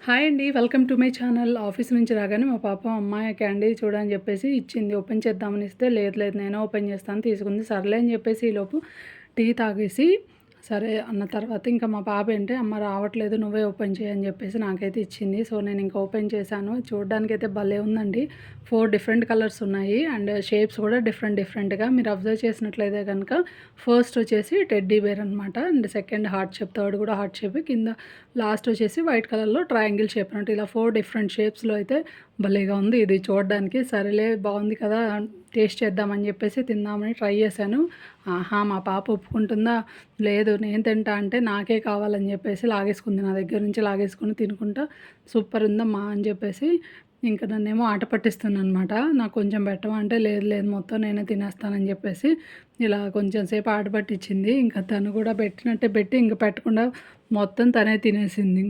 Hi అండి. Welcome to my channel. Office నుంచి రాగానే మా పాప అమ్మాయి క్యాండీ చూడని చెప్పేసి ఇచ్చింది. ఓపెన్ చేద్దామని ఇస్తే లేదు లేదు నేనే ఓపెన్ చేస్తాను తీసుకుంది. సర్లే అని చెప్పేసి ఈలోపు టీ తాగేసి సరే అన్న తర్వాత ఇంకా మా పాప ఏంటి అమ్మ రావట్లేదు నువ్వే ఓపెన్ చేయి అని చెప్పేసి నాకైతే ఇచ్చింది. సో నేను ఇంకా ఓపెన్ చేశాను. చూడడానికైతే భలే ఉందండి. 4 డిఫరెంట్ కలర్స్ ఉన్నాయి అండ్ షేప్స్ కూడా డిఫరెంట్‌గా మీరు అబ్జర్వ్ చేసినట్లయితే కనుక ఫస్ట్ వచ్చేసి టెడ్డీ బేర్ అనమాట. And second heart shape, third కూడా హార్ట్ షేప్, కింద లాస్ట్ వచ్చేసి వైట్ కలర్‌లో ట్రయాంగిల్ షేప్ అన్నట్టు ఇలా 4 డిఫరెంట్ షేప్స్‌లో అయితే భలేగా ఉంది ఇది చూడడానికి. సరేలే బాగుంది కదా! టేస్ట్ చేద్దామని చెప్పేసి తిందామని ట్రై చేశాను. ఆహా! మా పాప ఒప్పుకుంటుందా? లేదు నేను తింటా అంటే నాకే కావాలని చెప్పేసి లాగేసుకుంది. నా దగ్గర నుంచి లాగేసుకొని తినుకుంటా సూపర్ ఉందమ్మా అని చెప్పేసి ఇంకా నన్నేమో ఆట పట్టిస్తుందనమాట. నాకు కొంచెం పెట్టవా అంటే లేదు లేదు మొత్తం నేనే తినేస్తానని చెప్పేసి ఇలా కొంచెం సేపు ఆట పట్టించింది. ఇంకా తను కూడా పెట్టినట్టే పెట్టి ఇంక పెట్టకుండా మొత్తం తనే తినేసింది.